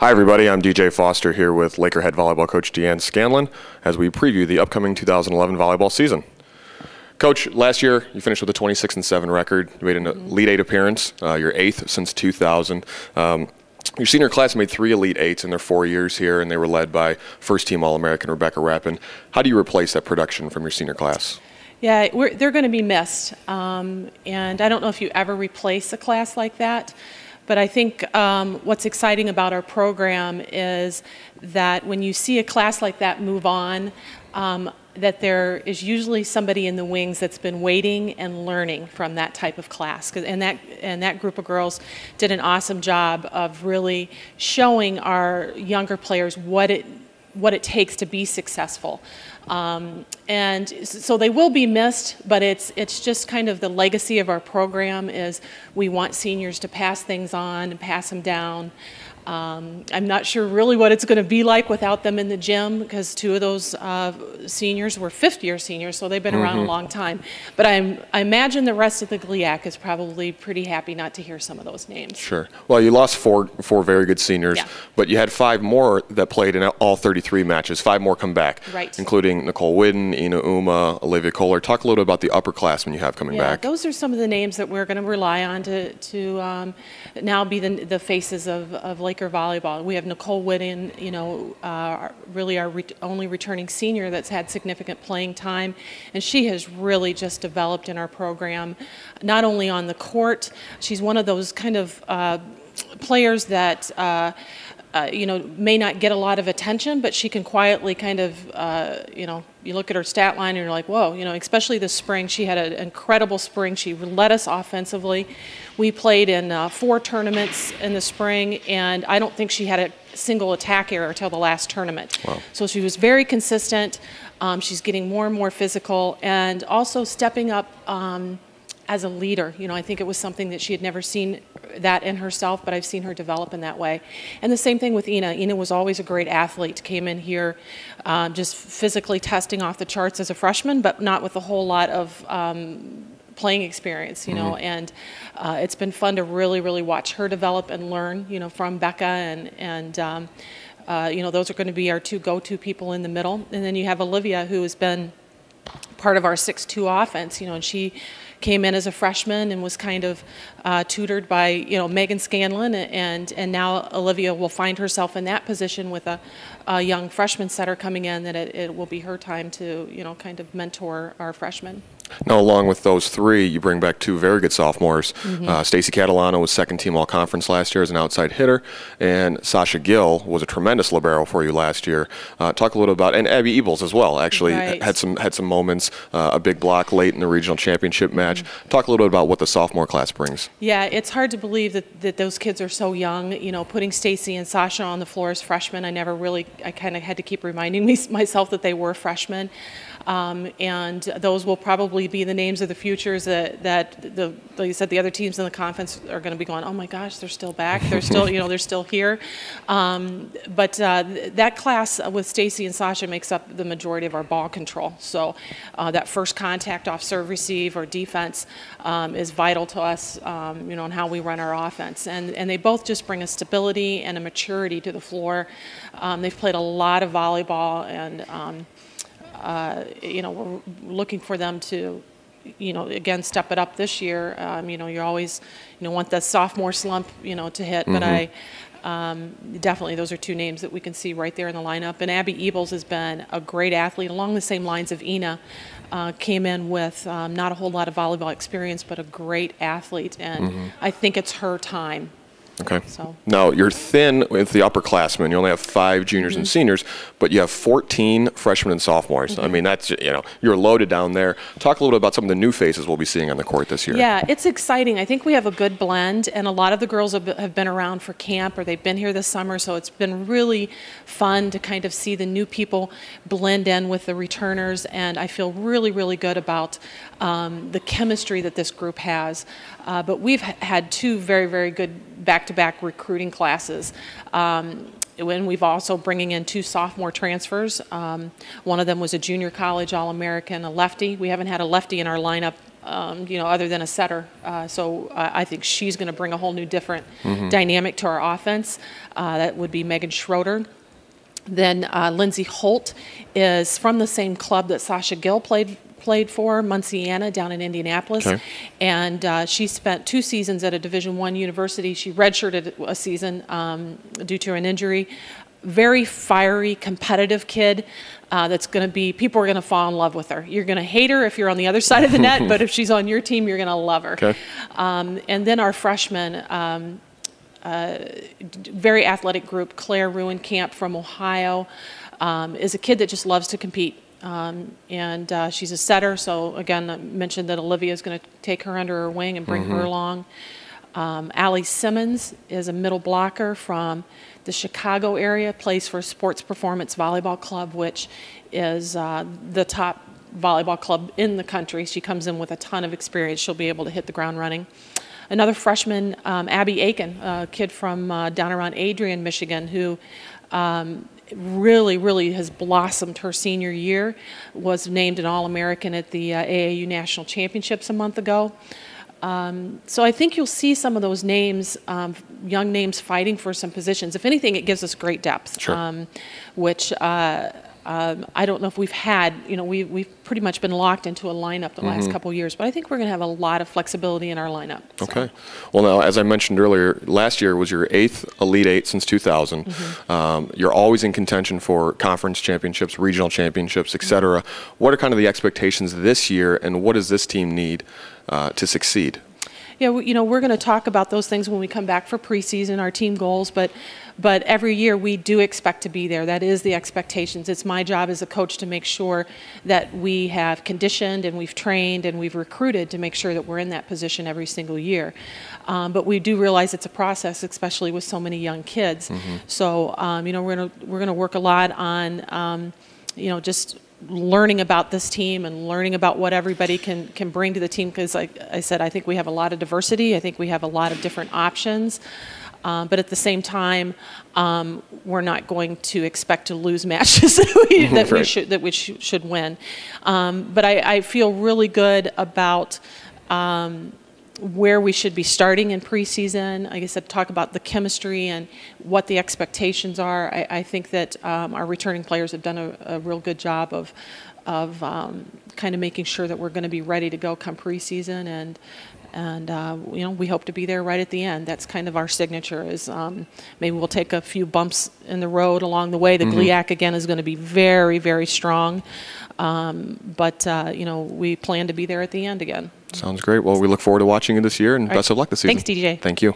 Hi everybody, I'm DJ Foster here with Laker head volleyball coach Deanne Scanlon as we preview the upcoming 2011 volleyball season. Coach, last year you finished with a 26-7 record. You made an Elite Eight appearance, your 8th since 2000. Your senior class made 3 Elite Eights in their 4 years here, and they were led by first-team All-American Rebecca Rappin. How do you replace that production from your senior class? Yeah, they're going to be missed, and I don't know if you ever replace a class like that. But I think what's exciting about our program is that when you see a class like that move on, that there is usually somebody in the wings that's been waiting and learning from that type of class. And that group of girls did an awesome job of really showing our younger players what it takes to be successful. And so they will be missed, but it's just kind of the legacy of our program is we want seniors to pass things on and pass them down. I'm not sure really what it's going to be like without them in the gym because 2 of those seniors were 5th-year seniors, so they've been around a long time. But I imagine the rest of the GLIAC is probably pretty happy not to hear some of those names. Sure. Well, you lost four very good seniors, yeah. But you had 5 more that played in all 33 matches. 5 more come back, right. Including Nicole Whidden, Ina Uma, Olivia Kohler. Talk a little about the upperclassmen you have coming back. Those are some of the names that we're going to rely on to now be the faces of Laker volleyball. We have Nicole Whidden, really our only returning senior that's had significant playing time, and she has really just developed in our program, not only on the court. She's one of those kind of players that may not get a lot of attention, but she can quietly kind of, you look at her stat line and you're like, whoa, especially this spring. She had an incredible spring. She led us offensively. We played in 4 tournaments in the spring, and I don't think she had a single attack error until the last tournament. Wow. So she was very consistent. She's getting more and more physical and also stepping up as a leader. I think it was something that she had never seen that in herself, but I've seen her develop in that way. And the same thing with Ina. Ina was always a great athlete, came in here just physically testing off the charts as a freshman, but not with a whole lot of playing experience, and it's been fun to really watch her develop and learn, from Becca and those are going to be our 2 go-to people in the middle. And then you have Olivia, who has been part of our 6-2 offense, and she came in as a freshman and was kind of tutored by, Deanne Scanlon, and now Olivia will find herself in that position with a young freshman setter coming in, that it will be her time to, kind of mentor our freshmen. Now, along with those 3, you bring back 2 very good sophomores. Stacy Catalano was 2nd-team All-Conference last year as an outside hitter, and Sasha Gill was a tremendous libero for you last year. Talk a little about, and Abby Ebels as well, actually, right. had some moments, a big block late in the regional championship match. Talk a little bit about what the sophomore class brings. Yeah, it's hard to believe that those kids are so young. Putting Stacy and Sasha on the floor as freshmen, I kind of had to keep reminding myself that they were freshmen. And those will probably be the names of the futures that like you said, the other teams in the conference are going to be going, oh my gosh, they're still back. They're still, they're still here. But that class with Stacy and Sasha makes up the majority of our ball control. So that first contact off serve receive or defense is vital to us, on how we run our offense. And they both just bring a stability and a maturity to the floor. They've played a lot of volleyball, and we're looking for them to, again, step it up this year. You always, want the sophomore slump, to hit, but definitely those are 2 names that we can see right there in the lineup. And Abby Ebels has been a great athlete along the same lines of Ina. Came in with not a whole lot of volleyball experience, but a great athlete, and I think it's her time. Okay. So. Now, you're thin with the upperclassmen. You only have 5 juniors and seniors, but you have 14 freshmen and sophomores. I mean, that's, you're loaded down there. Talk a little bit about some of the new faces we'll be seeing on the court this year. Yeah, it's exciting. I think we have a good blend, and a lot of the girls have been around for camp, or they've been here this summer, so it's been really fun to kind of see the new people blend in with the returners, and I feel really good about the chemistry that this group has. But we've had 2 very good back-to-back recruiting classes. When we've also bringing in 2 sophomore transfers. One of them was a junior college All-American, a lefty. We haven't had a lefty in our lineup other than a setter. So I think she's going to bring a whole new different dynamic to our offense. That would be Megan Schroeder. Then Lindsay Holt is from the same club that Sasha Gill played for, Munciana, down in Indianapolis. Okay. And she spent 2 seasons at a Division I university. She redshirted a season due to an injury. Very fiery, competitive kid that's going to be, people are going to fall in love with her. You're going to hate her if you're on the other side of the net, but if she's on your team, you're going to love her. Okay. And then our freshman, very athletic group, Claire Ruenkamp from Ohio, is a kid that just loves to compete. And she's a setter, so again, I mentioned that Olivia is going to take her under her wing and bring her along. Allie Simmons is a middle blocker from the Chicago area, plays for Sports Performance Volleyball Club, which is the top volleyball club in the country. She comes in with a ton of experience. She'll be able to hit the ground running. Another freshman, Abby Aiken, a kid from down around Adrian, Michigan, who really has blossomed her senior year, was named an All-American at the AAU National Championships a month ago. So I think you'll see some of those names, young names fighting for some positions. If anything, it gives us great depth, sure. Which I don't know if we've had, we've pretty much been locked into a lineup the last couple of years, but I think we're going to have a lot of flexibility in our lineup. So. Okay. Well, now, as I mentioned earlier, last year was your 8th Elite Eight since 2000. You're always in contention for conference championships, regional championships, et cetera. What are kind of the expectations this year, and what does this team need to succeed? Yeah, we're going to talk about those things when we come back for preseason, our team goals, but every year we do expect to be there. That is the expectations. It's my job as a coach to make sure that we have conditioned and we've trained and we've recruited to make sure that we're in that position every single year. But we do realize it's a process, especially with so many young kids. So, we're going to work a lot on, just learning about this team and learning about what everybody can bring to the team, because like I said, I think we have a lot of diversity. I think we have a lot of different options. But at the same time, we're not going to expect to lose matches that we should win. But I feel really good about where we should be starting in preseason. Like I said, talk about the chemistry and what the expectations are. I think that our returning players have done a real good job of kind of making sure that we're going to be ready to go come preseason, and we hope to be there right at the end. That's kind of our signature. Is maybe we'll take a few bumps in the road along the way. The GLIAC again is going to be very, very strong, but we plan to be there at the end again. Sounds great. Well, we look forward to watching you this year, and best of luck this season. Thanks, DJ. Thank you.